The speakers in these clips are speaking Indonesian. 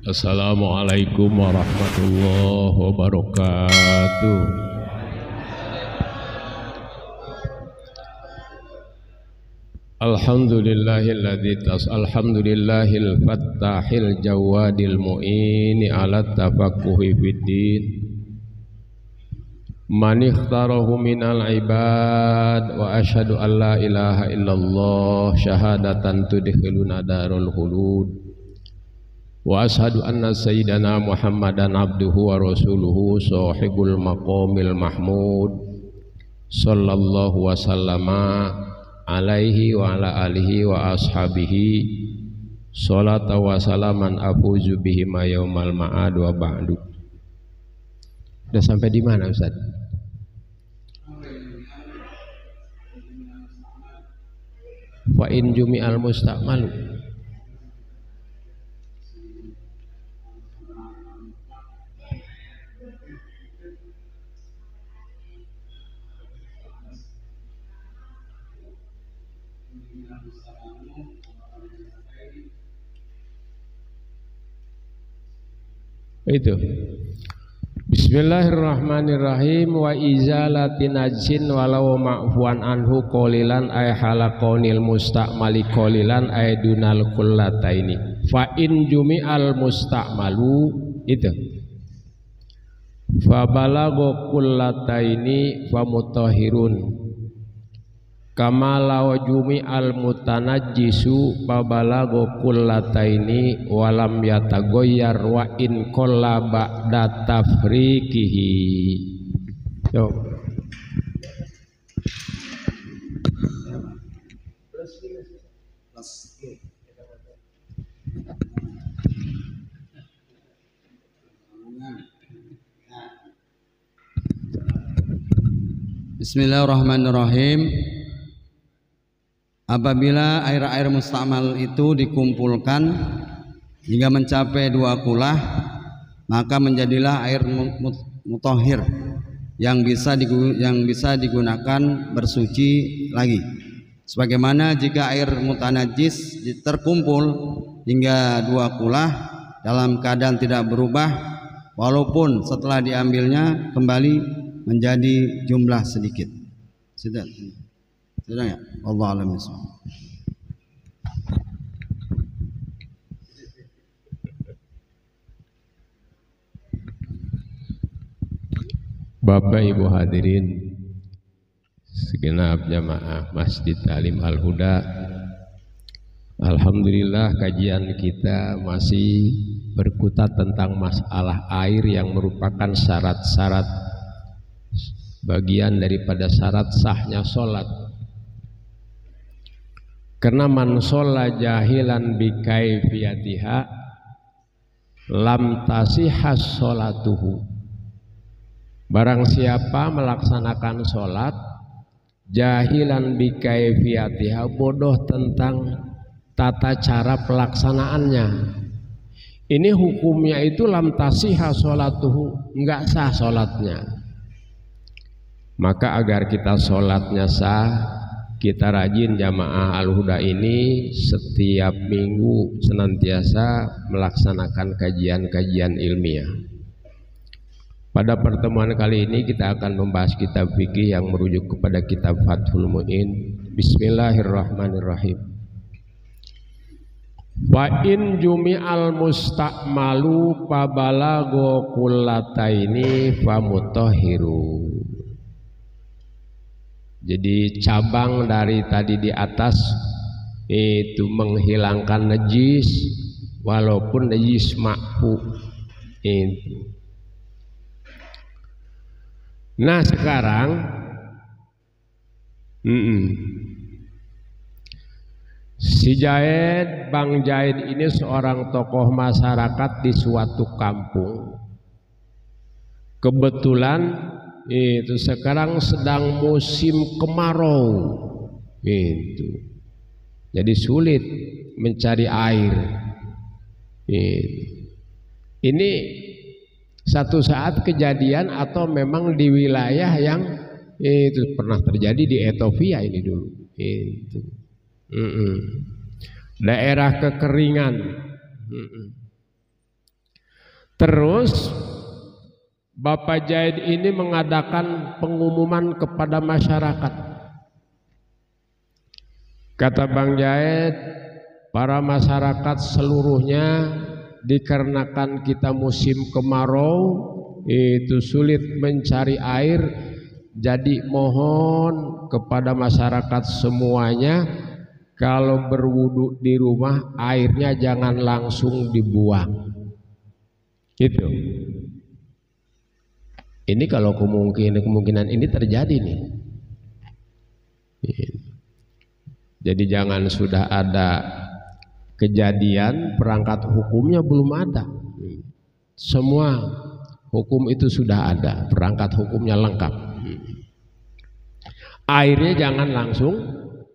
Assalamualaikum warahmatullahi wabarakatuh. Alhamdulillahil fattahil jawadil mu'ini ala tafaqquhi fiddin man ikhtarahu minal ibad wa asyhadu an la ilaha illallah syahadatan tudkhiluna darul khulud wa ashadu anna sayyidana Muhammadan abduhu wa rasuluhu sahibul maqamil mahmud sallallahu wa sallama alaihi wa ala alihi wa ashabihi salata wa salaman afuzu bihi ma yaumal ma'ad wa ba'du. Udah sampai di mana Ustaz? Fa in jumi'al mustaqmalu. Itu Bismillahirrahmanirrahim wa izalati najsin walau ma'fuan anhu qolilan ay halaqonil musta'mali qolilan ay dunal kullataini fa in jumi'al musta'malu itu fa balago kullataini fa mutahhirun kama law jumi'al mutanajjisu fa balago kullataini walam yatagoyyar wa in qalla ba'da tafriqihi. Yo. Bismillahirrahmanirrahim. Apabila air-air mustakmal itu dikumpulkan hingga mencapai 2 kulah, maka menjadilah air mutahhir yang bisa digunakan bersuci lagi. Sebagaimana jika air mutanajis terkumpul hingga 2 kulah dalam keadaan tidak berubah, walaupun setelah diambilnya kembali menjadi jumlah sedikit. Sudah ya? Allah alam bisawab. Bapak Ibu hadirin segenap jamaah Masjid Ta'lim Al-Huda, alhamdulillah kajian kita masih berkutat tentang masalah air yang merupakan syarat-syarat bagian daripada syarat sahnya sholat. Karena man sholla jahilan bikaifiyatiha lam tasihhas sholatuhu. Barang siapa melaksanakan sholat jahilan bikaifiyatiha, bodoh tentang tata cara pelaksanaannya, ini hukumnya itu lam tasihhas sholatuhu, enggak sah sholatnya. Maka agar kita sholatnya sah, kita rajin jamaah Al-Huda ini setiap minggu senantiasa melaksanakan kajian-kajian ilmiah. Pada pertemuan kali ini kita akan membahas kitab fikih yang merujuk kepada kitab Fathul Mu'in. Bismillahirrahmanirrahim. Wa in jumi'al musta'malu fa balago kullataini fa mutahhiru. Jadi cabang dari tadi di atas itu menghilangkan najis walaupun najis makfu itu. Nah sekarang si Jaid, Bang Jaid ini seorang tokoh masyarakat di suatu kampung. Kebetulan itu sekarang sedang musim kemarau itu, jadi sulit mencari air. Ini satu saat kejadian atau memang di wilayah yang itu pernah terjadi di Ethiopia ini dulu itu. Daerah kekeringan. Terus Bapak Jaid ini mengadakan pengumuman kepada masyarakat. Kata Bang Jaid, para masyarakat seluruhnya, dikarenakan kita musim kemarau itu sulit mencari air, jadi mohon kepada masyarakat semuanya, kalau berwudu di rumah airnya jangan langsung dibuang. Gitu. Ini kalau kemungkinan ini terjadi nih. Jadi jangan sudah ada kejadian perangkat hukumnya belum ada. Semua hukum itu sudah ada, perangkat hukumnya lengkap. Airnya jangan langsung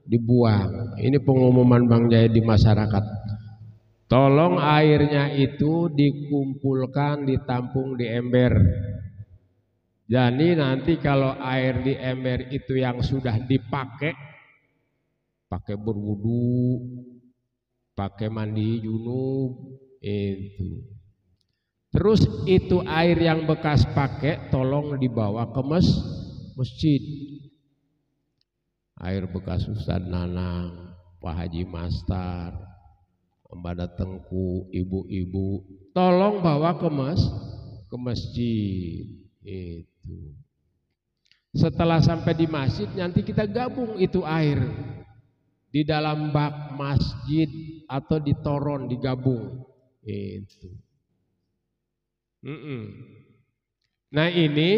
dibuang. Ini pengumuman Bang Jaya di masyarakat. Tolong airnya itu dikumpulkan, ditampung di ember. Jadi nanti kalau air di ember itu yang sudah dipakai, pakai berwudu, pakai mandi junub, itu. Terus itu air yang bekas pakai tolong dibawa ke masjid. Air bekas Ustaz Nanang, Pak Haji Mastar, Mbak Tengku, ibu-ibu, tolong bawa ke masjid. Itu. Setelah sampai di masjid nanti kita gabung itu air di dalam bak masjid atau di toron digabung. Itu. Nah ini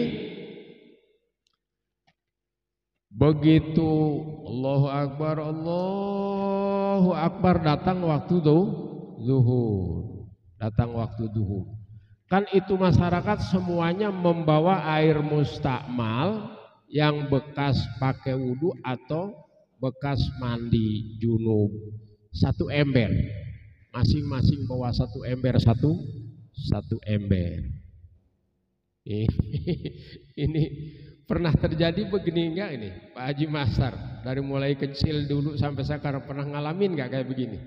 begitu Allahu Akbar datang waktu zuhur. Datang waktu zuhur. Kan itu masyarakat semuanya membawa air mustakmal yang bekas pakai wudu atau bekas mandi junub. Satu ember. Masing-masing bawa satu ember, satu ember. Ini pernah terjadi begini enggak ini Pak Haji Masar? Dari mulai kecil dulu sampai sekarang pernah ngalamin enggak kayak begini?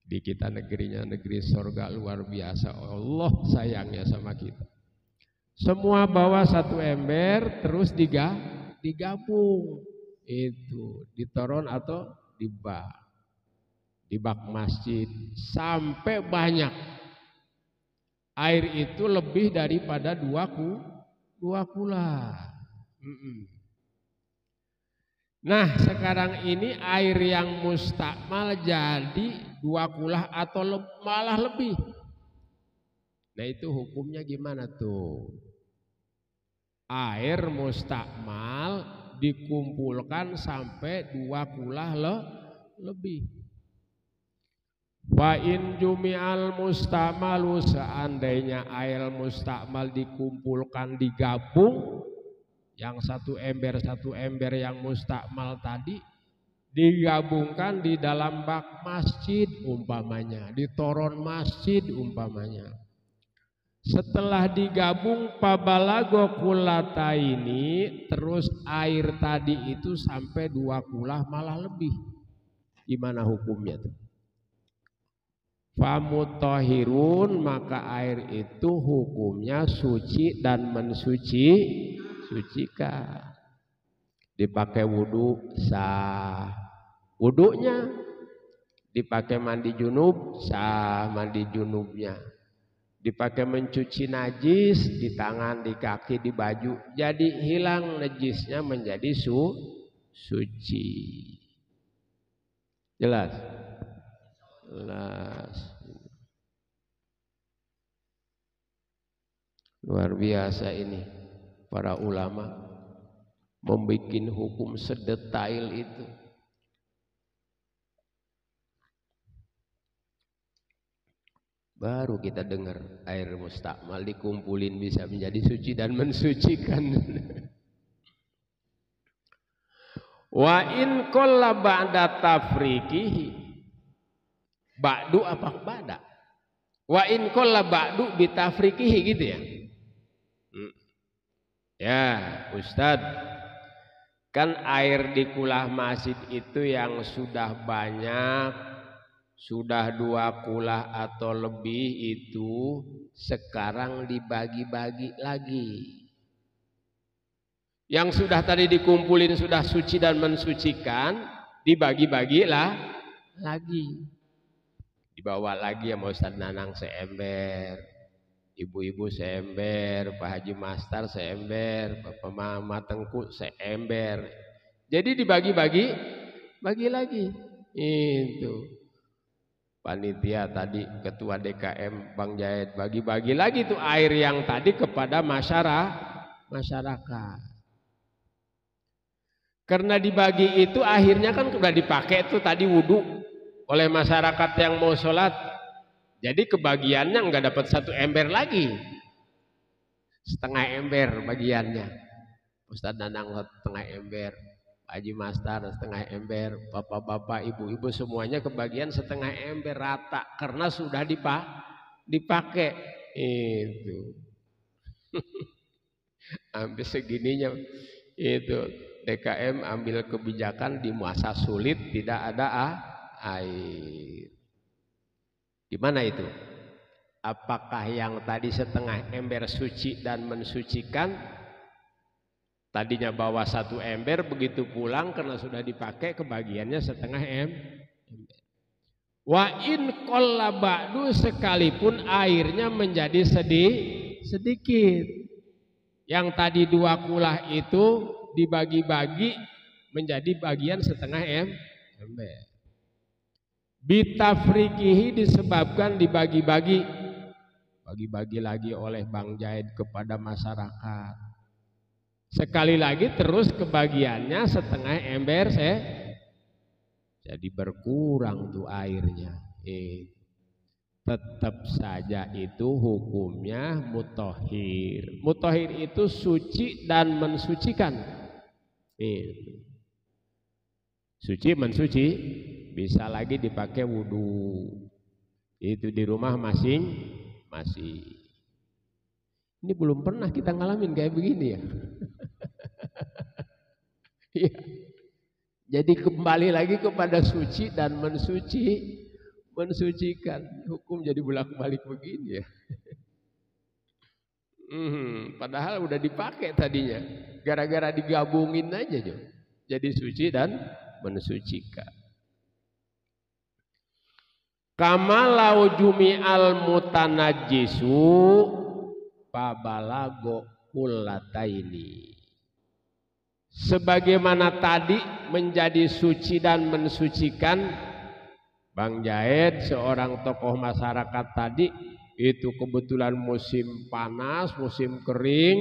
Di kita negerinya negeri sorga luar biasa, Allah sayangnya sama kita. Semua bawa satu ember terus digabung itu di toron atau di bak masjid sampai banyak. Air itu lebih daripada dua kula. Nah sekarang ini air yang mustakmal jadi 2 kulah atau malah lebih. Nah itu hukumnya gimana tuh? Air mustakmal dikumpulkan sampai 2 kulah lebih. Fa in jumi'al mustakmalu, seandainya air mustakmal dikumpulkan digabung, yang satu ember yang mustakmal tadi digabungkan di dalam bak masjid umpamanya, di toron masjid umpamanya. Setelah digabung pabalago kulata ini, terus air tadi itu sampai 2 kulah malah lebih. Gimana hukumnya tuh? Famutahirun, maka air itu hukumnya suci dan mensucikan. Dipakai wudu sah wudunya, dipakai mandi junub sah mandi junubnya, dipakai mencuci najis di tangan, di kaki, di baju, jadi hilang najisnya menjadi suci. Jelas? Luar biasa ini para ulama membuat hukum sedetail itu. Baru kita dengar air mustakmal dikumpulin bisa menjadi suci dan mensucikan. Wa in qalla ba'da tafriqihi, ba'du apa ba'da? Wa in qalla ba'du bi tafriqihi, gitu ya. Ya, Ustadz, kan air di kulah masjid itu yang sudah banyak, sudah 2 kulah atau lebih itu sekarang dibagi-bagi lagi. Yang sudah tadi dikumpulin sudah suci dan mensucikan, dibagi-bagilah lagi. Dibawa lagi sama Ustaz Nanang seember, ibu-ibu seember, Pak Haji Master seember, Bapak Mama Tengku seember. Jadi dibagi-bagi lagi. Itu. Panitia tadi ketua DKM Bang Jahid bagi-bagi lagi tuh air yang tadi kepada masyarakat. Karena dibagi itu akhirnya kan sudah dipakai tuh tadi wudhu oleh masyarakat yang mau sholat. Jadi kebagiannya nggak dapat 1 ember lagi, setengah ember bagiannya. Ustaz Nanang setengah ember, Haji Master setengah ember, bapak-bapak, ibu-ibu semuanya kebagian setengah ember rata karena sudah dipakai itu. Hampir segininya itu DKM ambil kebijakan di masa sulit tidak ada air. Gimana itu? Apakah yang tadi setengah ember suci dan mensucikan, tadinya bawa 1 ember, begitu pulang karena sudah dipakai kebagiannya setengah ember. Wa in qalla ba'du, sekalipun airnya menjadi sedikit. Yang tadi 2 kulah itu dibagi-bagi menjadi bagian setengah ember. Bitafriqihi, disebabkan dibagi-bagi lagi oleh Bang Jahid kepada masyarakat. Sekali lagi terus kebagiannya setengah ember jadi berkurang tuh airnya. Tetap saja itu hukumnya mutahhir. Mutahhir itu suci dan mensucikan. Suci mensuci, bisa lagi dipakai wudhu. Itu di rumah masing-masing. Ini belum pernah kita ngalamin kayak begini ya. Ya. Jadi kembali lagi kepada suci dan mensucikan. Hukum jadi bolak-balik begini ya. Padahal udah dipakai tadinya. Gara-gara digabungin aja jo. Jadi suci dan mensucikan. Kama lau jumi'al mutanajjisu pabalago kullataini. Sebagaimana tadi menjadi suci dan mensucikan, Bang Jahid seorang tokoh masyarakat tadi itu kebetulan musim panas, musim kering,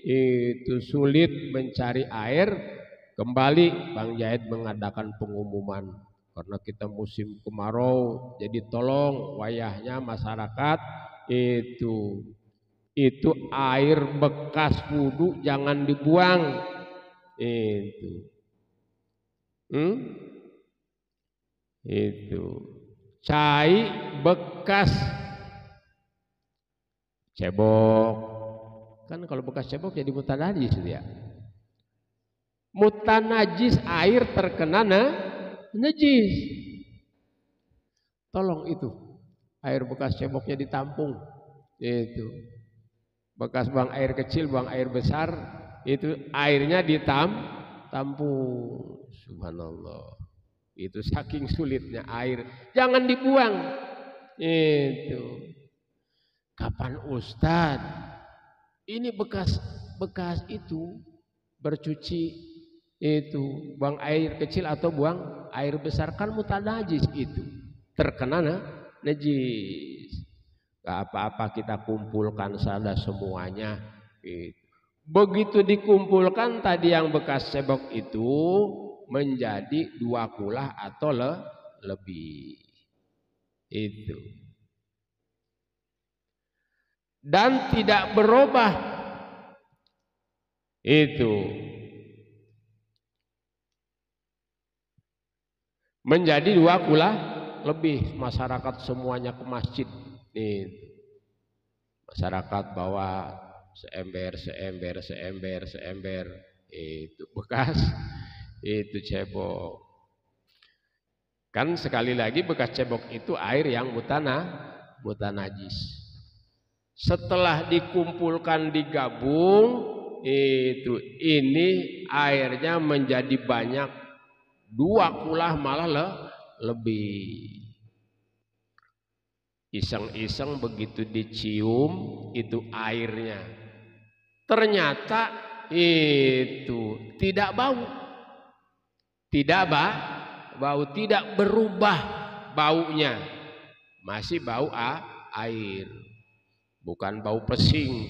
itu sulit mencari air. Kembali Bang Jahid mengadakan pengumuman, karena kita musim kemarau, jadi tolong wayahnya masyarakat itu air bekas wudhu jangan dibuang. Itu cai bekas cebok, kan kalau bekas cebok jadi mutanajis ya. Mutanajis air terkena najis. Tolong itu air bekas ceboknya ditampung. Itu bekas buang air kecil, buang air besar, itu airnya ditampung. Subhanallah. Itu saking sulitnya air, jangan dibuang. Itu kapan Ustaz ini bekas itu bercuci itu buang air kecil atau buang air besar, kan mutanajis itu terkena najis. Gak apa-apa kita kumpulkan saja semuanya. Begitu dikumpulkan tadi yang bekas cebok itu menjadi 2 kulah atau lebih itu, dan tidak berubah itu menjadi 2 kulah lebih. Masyarakat semuanya ke masjid itu. Masyarakat bawa seember itu bekas itu cebok. Kan sekali lagi bekas cebok itu air yang mutanajis. Setelah dikumpulkan digabung itu ini airnya menjadi banyak 2 kulah malah lebih. Iseng-iseng begitu dicium itu airnya ternyata itu tidak bau, tidak berubah baunya, masih bau air, bukan bau pesing,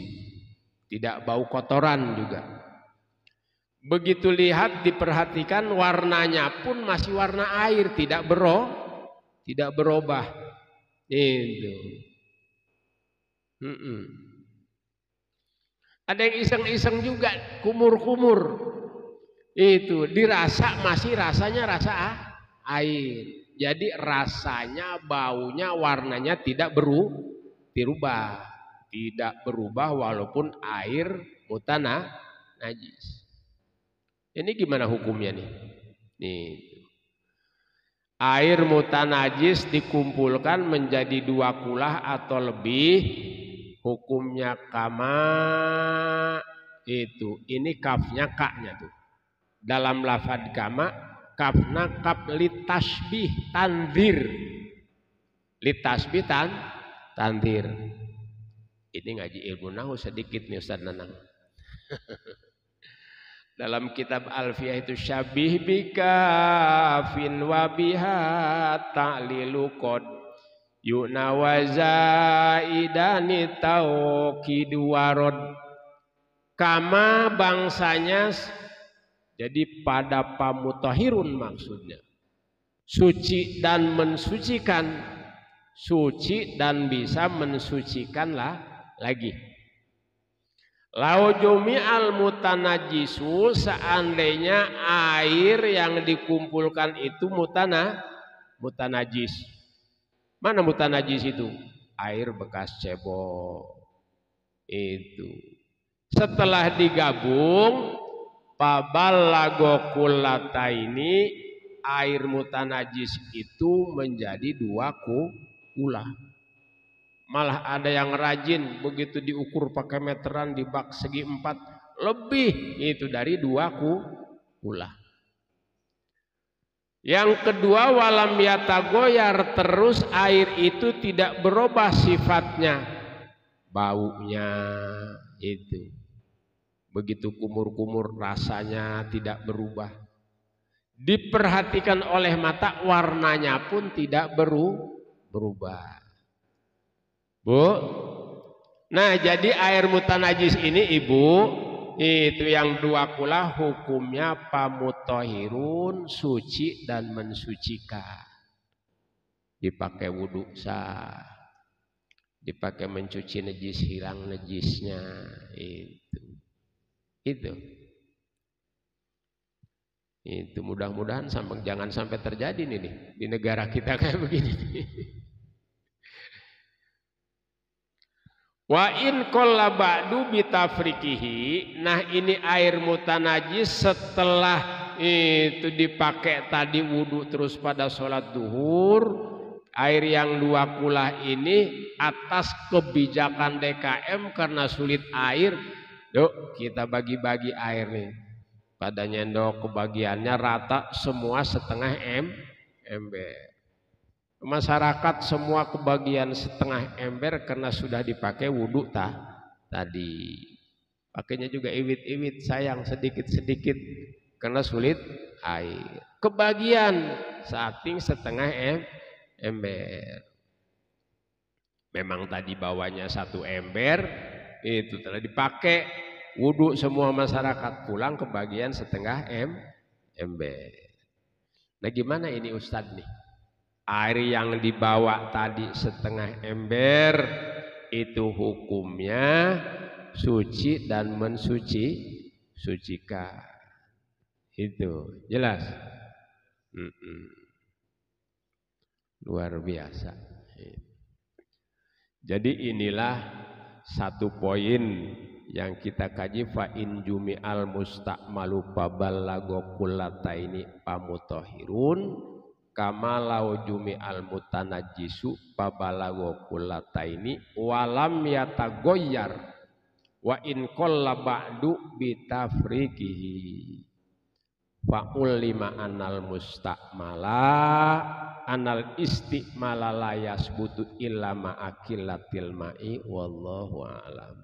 tidak bau kotoran juga. Begitu lihat diperhatikan warnanya pun masih warna air, tidak berubah. Itu. Ada yang iseng-iseng juga kumur-kumur. Itu dirasa masih rasanya rasa air. Jadi rasanya, baunya, warnanya tidak berubah. Tidak berubah walaupun air mutanajis. Ini gimana hukumnya nih? Nih. Air mutanajis dikumpulkan menjadi 2 kulah atau lebih. Hukumnya kama itu. Ini kafnya kaknya tuh. Dalam lafad kama, kafna kaf litasbih tanzir. Litasbih tanzir. Ini ngaji ilmu nahwu sedikit nih Ustaz Nanang. Dalam kitab Alfiyah itu syabih bikafin wa biha ta'lilu qad yu'na wa zaidani tauqidu warad. Kama bangsanya, jadi pada pamutahhirun maksudnya. Suci dan mensucikan, suci dan bisa mensucikanlah lagi. Lau jumi'al mutanajisu, seandainya air yang dikumpulkan itu mutanajis. Mana mutanajis itu? Air bekas cebok. Itu. Setelah digabung, pabalago kullata ini, air mutanajis itu menjadi 2 kulah. Malah ada yang rajin begitu diukur pakai meteran di bak segi 4 lebih itu dari 2 kulah. Yang kedua, walam yatagoyar, terus air itu tidak berubah sifatnya, baunya itu begitu kumur-kumur, rasanya tidak berubah. Diperhatikan oleh mata, warnanya pun tidak berubah. Bu, nah jadi air mutanajis ini ibu, itu yang 2 kulah hukumnya pamutahhirun, suci dan mensucikan. Dipakai wudhu sah, dipakai mencuci najis, hilang najisnya. Itu mudah-mudahan jangan sampai terjadi nih di negara kita kayak begini. Wa in qalla ba'du bitafriqihi. Nah ini air mutanajis setelah itu dipakai tadi wudhu terus pada sholat duhur, air yang 2 kulah ini atas kebijakan DKM karena sulit air, yuk kita bagi-bagi air nih. Pada nyendok kebagiannya rata semua setengah ember. Masyarakat semua kebagian setengah ember karena sudah dipakai wudhu tadi. Pakainya juga iwit-iwit, sayang sedikit-sedikit karena sulit air. Kebagian sating setengah ember. Memang tadi bawanya 1 ember, itu telah dipakai wudhu semua masyarakat, pulang kebagian setengah ember. Nah gimana ini Ustadz nih? Air yang dibawa tadi setengah ember itu hukumnya suci dan mensucikan. Itu jelas. Luar biasa. Jadi inilah satu poin yang kita kaji, fa in jumi'al musta'malu pabalago kullataini pamutahhirun. kama law jumi'al mutanajjisu babalago kullataini walam yatagoyyar wa in qalla ba'du bitafriqihi fa'ul lima anal mustakmala anal istikmala la yasbutu illa ma'akillatil ma'i wallahu a'lam.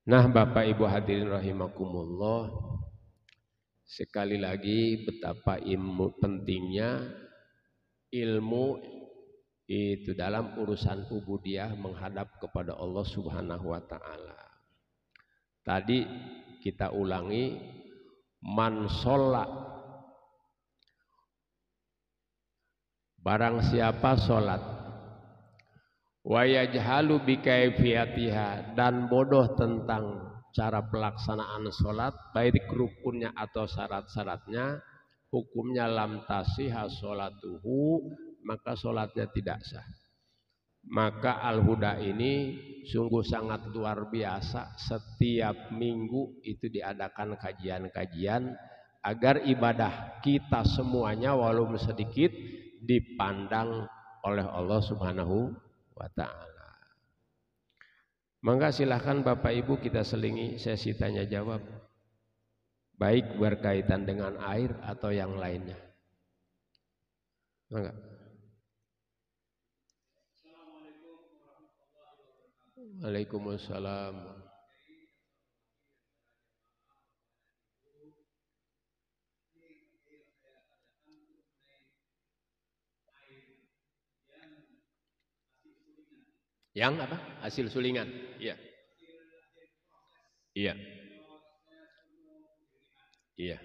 Nah Bapak Ibu hadirin rahimakumullah, sekali lagi betapa pentingnya ilmu itu dalam urusan ubudiyah menghadap kepada Allah Subhanahu wa taala. Tadi kita ulangi, man sholat, barang siapa sholat, wa yajhalu bikaifiyatiha, dan bodoh tentang cara pelaksanaan sholat, baik rukunnya atau syarat-syaratnya, hukumnya lam tasihha sholatuhu, maka sholatnya tidak sah. Maka Al-Huda ini sungguh sangat luar biasa. Setiap minggu itu diadakan kajian-kajian agar ibadah kita semuanya walaupun sedikit dipandang oleh Allah Subhanahu wa ta'ala. Maka silahkan Bapak Ibu kita selingi sesi tanya jawab, baik berkaitan dengan air atau yang lainnya. Maka. Waalaikumsalam. Yang apa? Hasil sulingan. Iya. Iya. Iya.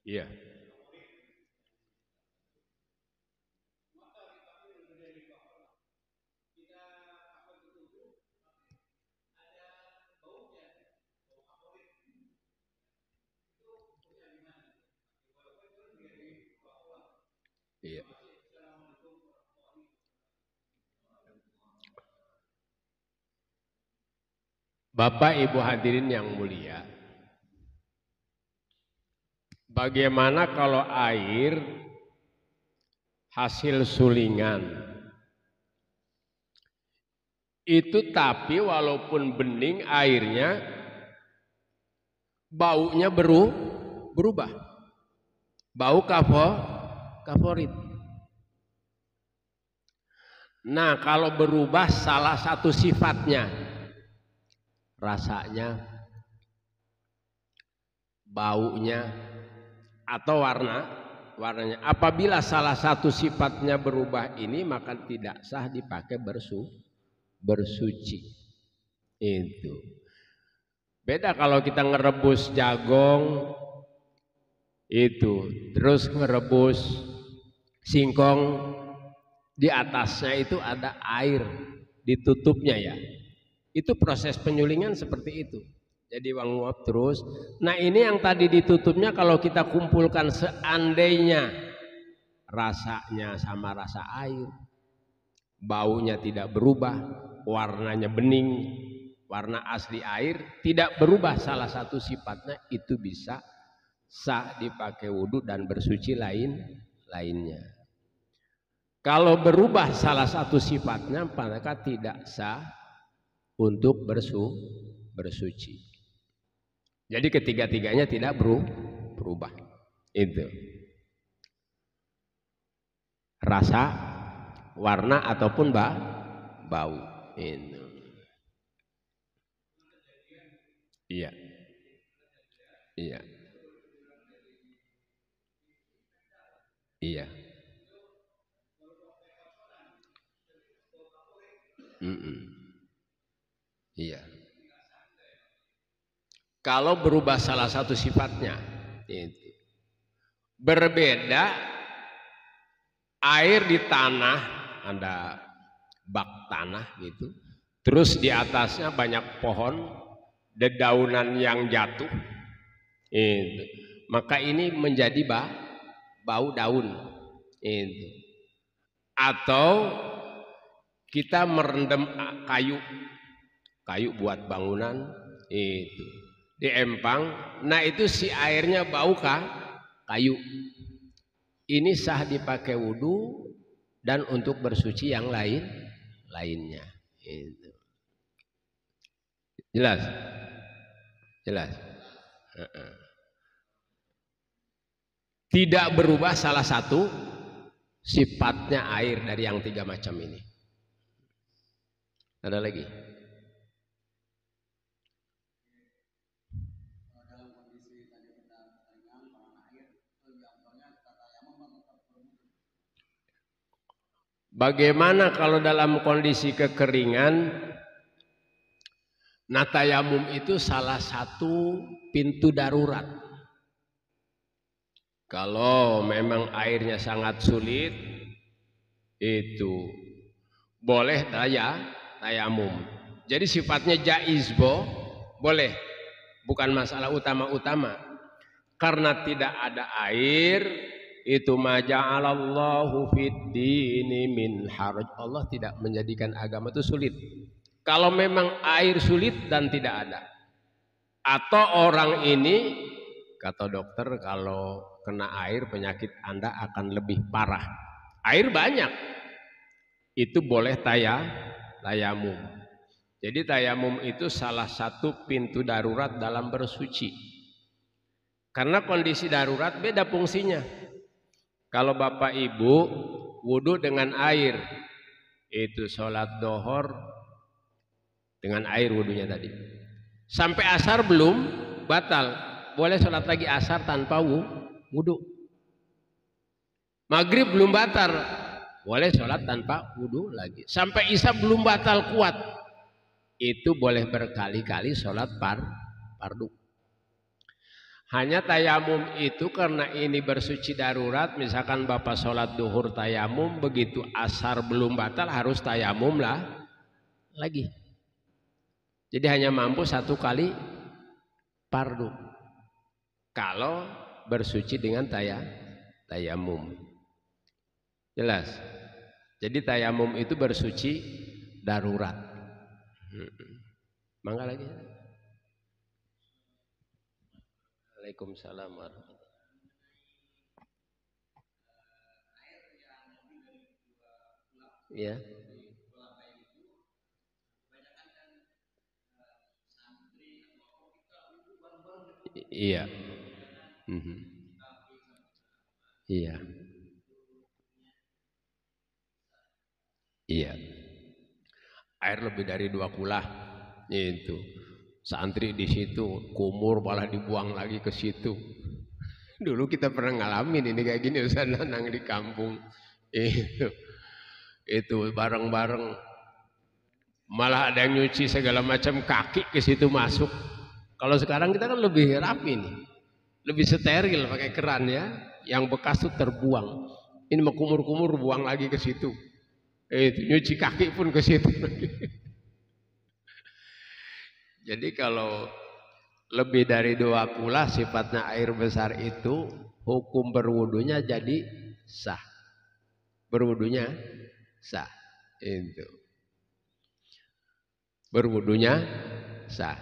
Iya. Iya. Bapak Ibu hadirin yang mulia, bagaimana kalau air hasil sulingan itu tapi walaupun bening airnya baunya berubah, bau kaporit. Nah kalau berubah salah satu sifatnya, rasanya, baunya, atau warnanya. Apabila salah satu sifatnya berubah ini, maka tidak sah dipakai bersuci. Itu. Beda kalau kita ngerebus jagung, itu, terus ngerebus singkong, di atasnya itu ada air, ditutupnya ya. Itu proses penyulingan seperti itu. Jadi nguap terus. Nah ini yang tadi ditutupnya kalau kita kumpulkan seandainya rasanya sama rasa air, baunya tidak berubah, warnanya bening, warna asli air, tidak berubah salah satu sifatnya, itu bisa sah dipakai wudhu dan bersuci lainnya. Kalau berubah salah satu sifatnya, maka tidak sah untuk bersuci. Jadi ketiga-tiganya tidak berubah. Itu rasa, warna ataupun bau. Itu. Iya. Iya. Iya. Iya. Kalau berubah salah satu sifatnya, itu. Berbeda air di tanah, ada bak tanah gitu, terus di atasnya banyak pohon, dedaunan yang jatuh, itu. Maka ini menjadi bau daun, itu. Atau kita merendam kayu, kayu buat bangunan itu diempang. Nah itu si airnya bau kayu. Ini sah dipakai wudhu dan untuk bersuci yang lainnya. Itu. Jelas? Jelas. Tidak berubah salah satu sifatnya air dari yang 3 macam ini. Ada lagi? Bagaimana kalau dalam kondisi kekeringan? Nah, tayamum itu salah satu pintu darurat. Kalau memang airnya sangat sulit, itu boleh tayamum. Jadi sifatnya jaiz, boleh, bukan masalah utama-utama. Karena tidak ada air, itu ma ja'alallahu fid dini min haraj. Allah tidak menjadikan agama itu sulit. Kalau memang air sulit dan tidak ada, atau orang ini kata dokter kalau kena air penyakit Anda akan lebih parah, air banyak, itu boleh tayamum. Jadi tayamum itu salah satu pintu darurat dalam bersuci. Karena kondisi darurat beda fungsinya. Kalau Bapak Ibu wudhu dengan air, itu sholat dohor dengan air wudhunya tadi. Sampai asar belum batal, boleh sholat lagi asar tanpa wudhu. Maghrib belum batal, boleh sholat tanpa wudhu lagi. Sampai isya belum batal kuat, itu boleh berkali-kali sholat fardu. Hanya tayamum itu karena ini bersuci darurat, misalkan Bapak sholat duhur tayamum, begitu asar belum batal harus tayamum lagi. Jadi hanya mampu 1 kali fardu kalau bersuci dengan tayamum. Jelas? Jadi tayamum itu bersuci darurat. Mangga lagi. Waalaikumsalam warahmatullahi wabarakatuh. Ya. Iya. Iya. Iya. Air lebih dari 2 kulah itu. Santri di situ kumur malah dibuang lagi ke situ. Dulu kita pernah ngalamin ini kayak gini, Ustaz Nanang di kampung. Itu bareng-bareng malah ada yang nyuci segala macam, kaki ke situ masuk. Kalau sekarang kita kan lebih rapi nih, lebih steril pakai keran ya, yang bekas tuh terbuang. Ini mau kumur-kumur buang lagi ke situ. Itu nyuci kaki pun ke situ. Jadi kalau lebih dari 2 kulah sifatnya air besar itu, hukum berwudunya jadi sah. Berwudunya sah. Itu. Berwudunya sah.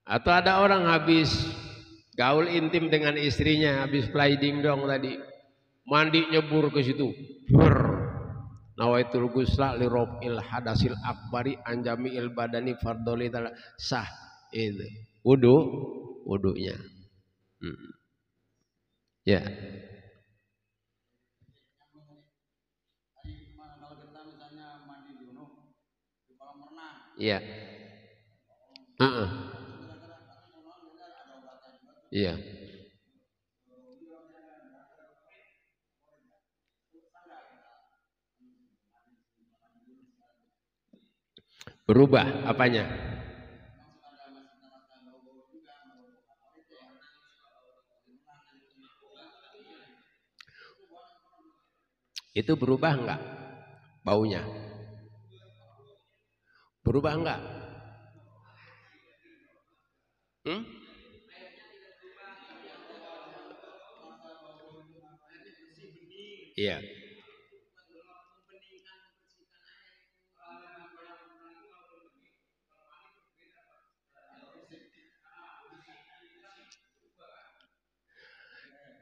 Atau ada orang habis gaul intim dengan istrinya, habis play dingdong tadi, mandi nyebur ke situ. Nawaitul gusla li rob'il hadasil akbari anjami'il badani fardoli ta'ala, sah. Itu wudunya. Ya. Iya. Iya. Berubah apanya? Itu berubah enggak baunya? Berubah enggak? Iya.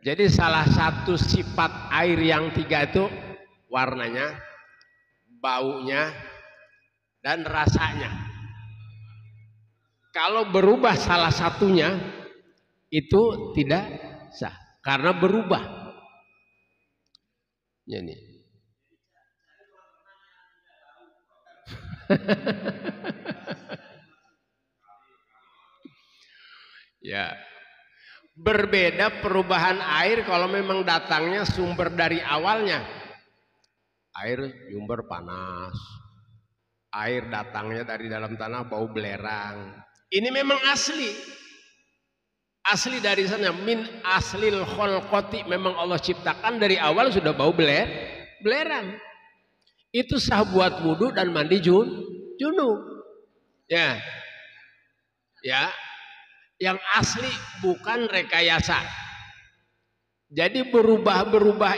Jadi salah satu sifat air yang tiga itu warnanya, baunya, dan rasanya. Kalau berubah salah satunya itu tidak sah karena berubah. Ini. Ya. Berbeda perubahan air kalau memang datangnya sumber dari awalnya. Air sumber panas. Air datangnya dari dalam tanah bau belerang. Ini memang asli. Asli dari sana, min aslil kholqoti, memang Allah ciptakan dari awal sudah bau belerang. Itu sah buat wudhu dan mandi junub. Ya. Ya. Yang asli bukan rekayasa. Jadi berubah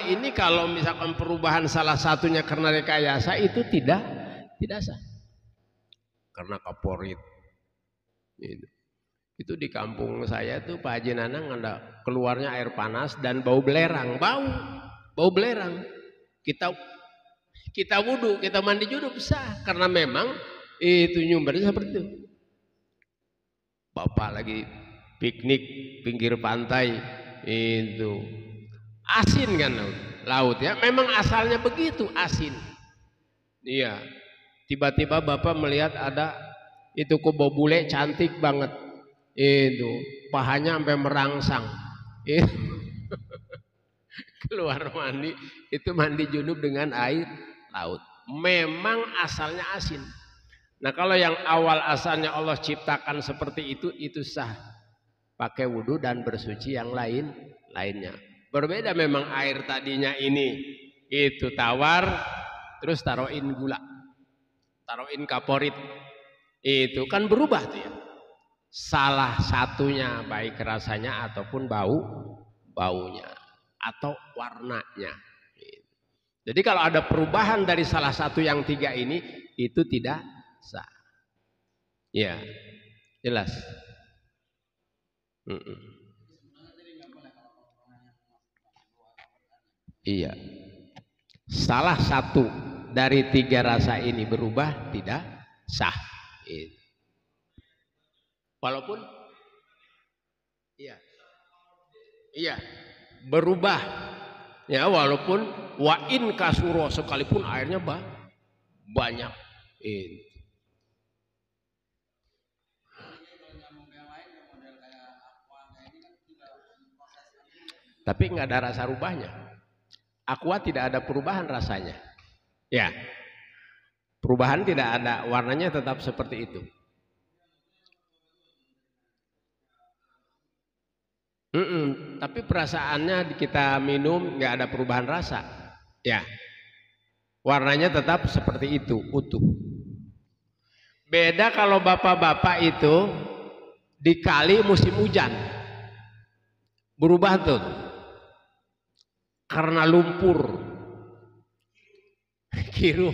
ini kalau misalkan perubahan salah satunya karena rekayasa itu tidak sah. Karena kaporit. Itu di kampung saya tuh Pak Haji Nanang ada keluarnya air panas dan bau belerang, bau belerang. Kita wudhu, kita mandi junub sah karena memang itu nyumbernya seperti itu. Bapak lagi piknik pinggir pantai itu asin kan laut ya, memang asalnya begitu asin. Iya, tiba-tiba Bapak melihat ada itu kubo bule cantik banget, itu pahanya sampai merangsang, keluar mandi itu mandi junub dengan air laut, memang asalnya asin. Nah kalau yang awal asalnya Allah ciptakan seperti itu sah pakai wudhu dan bersuci yang lainnya. Berbeda memang air tadinya ini itu tawar, terus taruhin gula, taruhin kaporit, itu kan berubah tuh ya. Salah satunya baik rasanya ataupun baunya atau warnanya. Jadi kalau ada perubahan dari salah satu yang tiga ini itu tidak sah. Ya, jelas. Iya. Salah satu dari tiga rasa ini berubah tidak sah. Walaupun iya berubah ya, walaupun wa in kasuro sekalipun airnya banyak. Tapi nggak ada rasa rubahnya. Aqua tidak ada perubahan rasanya. Ya, perubahan tidak ada, warnanya tetap seperti itu. Tapi perasaannya kita minum nggak ada perubahan rasa. Ya, warnanya tetap seperti itu, utuh. Beda kalau bapak-bapak itu di kali musim hujan, berubah tuh. Karena lumpur kiru.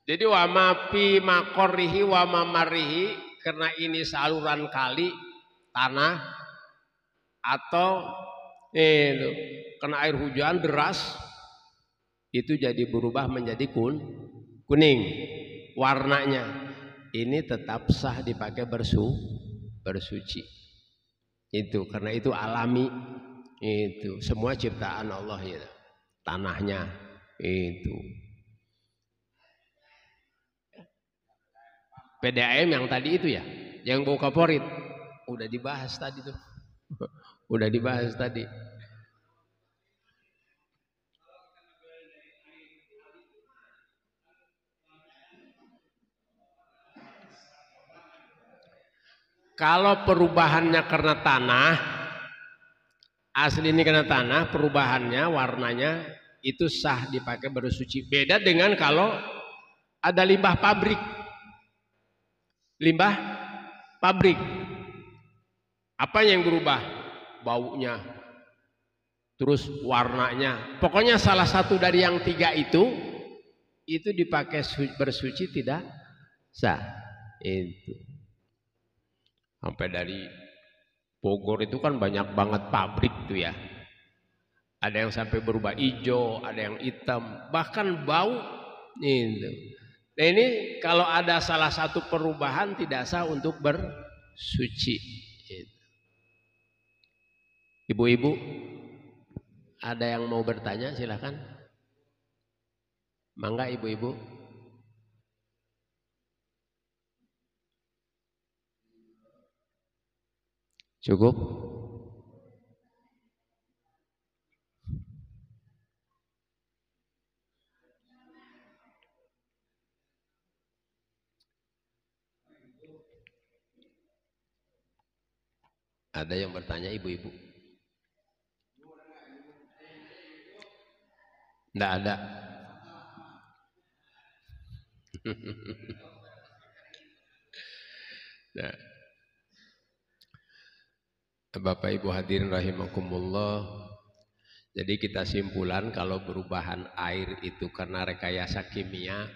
Jadi wamapi makorihi wamamarihi, karena ini saluran kali tanah atau kena air hujan deras, itu jadi berubah menjadi kuning warnanya. Ini tetap sah dipakai bersuci. Itu karena itu alami. Itu semua ciptaan Allah ya, tanahnya itu. PDAM yang tadi itu ya, yang bau kaporit udah dibahas tadi tuh. Udah dibahas tadi. Kalau perubahannya karena tanah, asli ini karena tanah, perubahannya warnanya itu sah dipakai bersuci. Beda dengan kalau ada limbah pabrik. Limbah pabrik. Apa yang berubah? Baunya. Terus warnanya. Pokoknya salah satu dari yang tiga itu dipakai bersuci tidak sah. Itu. Sampai dari Bogor itu kan banyak banget pabrik tuh ya. Ada yang sampai berubah hijau, ada yang hitam, bahkan bau. Gitu. Nah ini kalau ada salah satu perubahan tidak sah untuk bersuci. Ibu-ibu, ada yang mau bertanya silahkan. Mangga ibu-ibu. Cukup? Ada yang bertanya ibu-ibu? Tidak ada. Nah. Bapak Ibu hadirin rahimakumullah. Jadi kita simpulan kalau perubahan air itu karena rekayasa kimia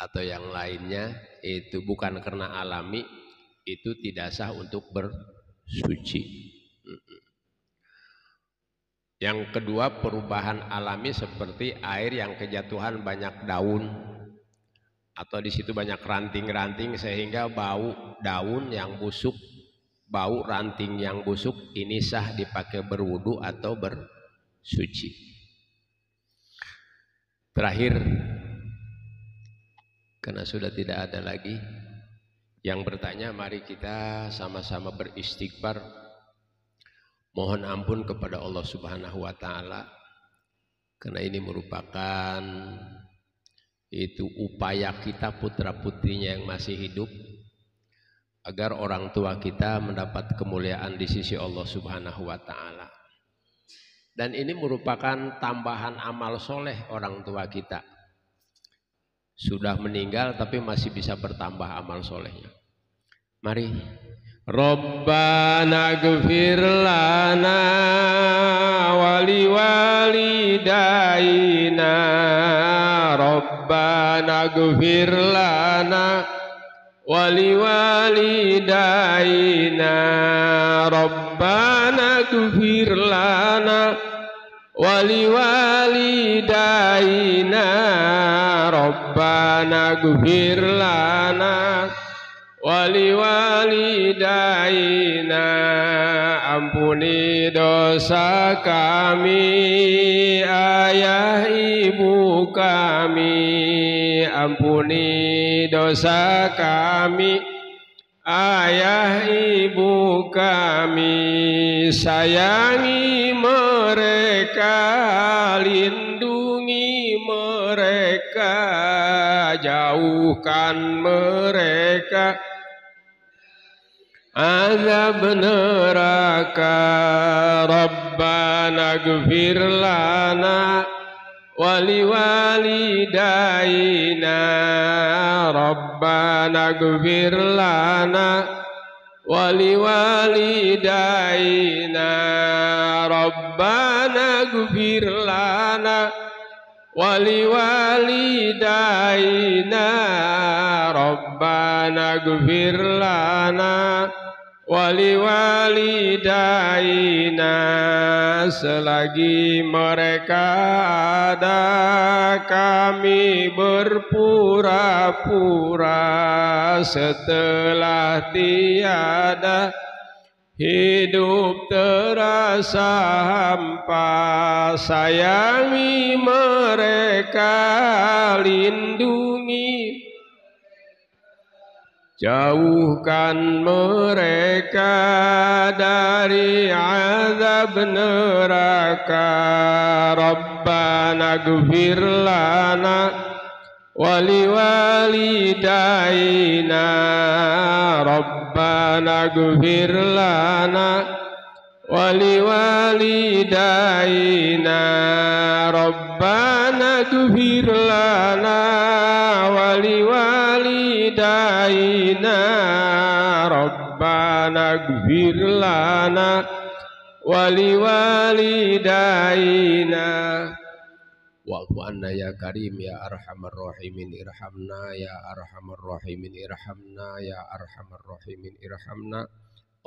atau yang lainnya itu bukan karena alami, itu tidak sah untuk bersuci. Yang kedua, perubahan alami seperti air yang kejatuhan banyak daun atau di situ banyak ranting-ranting sehingga bau daun yang busuk, bau ranting yang busuk, ini sah dipakai berwudu atau bersuci. Terakhir, karena sudah tidak ada lagi yang bertanya, mari kita sama-sama beristighfar, mohon ampun kepada Allah Subhanahu wa taala, karena ini merupakan itu upaya kita putra-putrinya yang masih hidup agar orang tua kita mendapat kemuliaan di sisi Allah Subhanahu wa taala. Dan ini merupakan tambahan amal soleh orang tua kita. Sudah meninggal tapi masih bisa bertambah amal solehnya. Mari. Rabbana ighfir lana wali walidaina, Rabbana ighfir lana wali walidaina, Rabbana ighfir lana wali walidaina, Rabbana ighfir lana wali walidaina. Ampuni dosa kami, ayah ibu kami, ampuni dosa kami, ayah ibu kami. Sayangi mereka, lindungi mereka, jauhkan mereka azab neraka. Rabbana ighfir lana wali walidaina, Rabbana ighfir lana wali walidaina, Rabbana ighfir lana wali walidaina, Rabbana ighfir lana wali walidaina. Selagi mereka ada, kami berpura-pura, setelah tiada hidup terasa hampa. Sayangi mereka, lindungi, jauhkan mereka dari azab neraka. Rabbana ighfir lana wali walidaina, Rabbana ighfir lana wali walidaina, Rabbana ighfir lana wali walidaina, Rabbana ighfir lana wali walidaina. Wa'fu anna ya karim ya arhamar rahimin irhamna ya arhamar rahimin irhamna ya arhamar rahimin irhamna.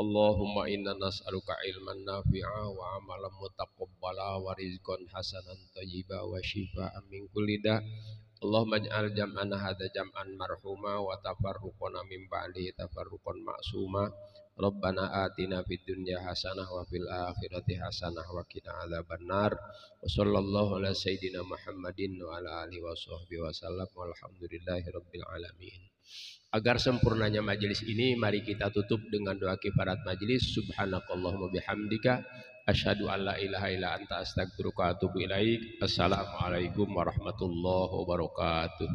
Allahumma inna nas'aluka ilman nafi'a wa amalan mutaqabbala wa rizqan hasanan thayyiba wa shifaan min kulli da'. Allahumma ij'al jam'ana hadza jam'an marhuma wa tafarruqana min ba'di tafarruqan ma'suma. Rabbana atina fid dunya hasanah wa fil akhirati hasanah wa qina adzabannar. Wa sallallahu ala sayyidina Muhammadin wa ala alihi wa sahbihi wa sallam walhamdulillahi rabbil alamin. Agar sempurnanya majelis ini, mari kita tutup dengan doa kifarat majelis. Subhanakallahumma bihamdika asyhadu an la ilaha illa anta astaghfiruka wa atubu ilaik. Assalamualaikum warahmatullahi wabarakatuh.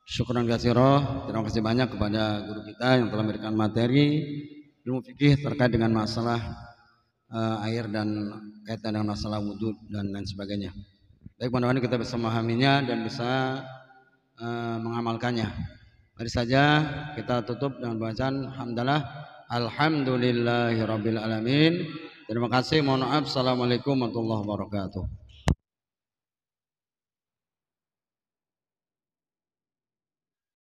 Syukran katsira. Terima kasih banyak kepada guru kita yang telah memberikan materi ilmu fikih terkait dengan masalah air dan kaitan dengan masalah wudhu dan lain sebagainya. Baik, mudah-mudahan kita bisa memahaminya dan bisa mengamalkannya. Mari saja kita tutup dengan bacaan hamdalah alhamdulillahirabbil alamin. Terima kasih, mohon maaf. Assalamualaikum warahmatullahi wabarakatuh.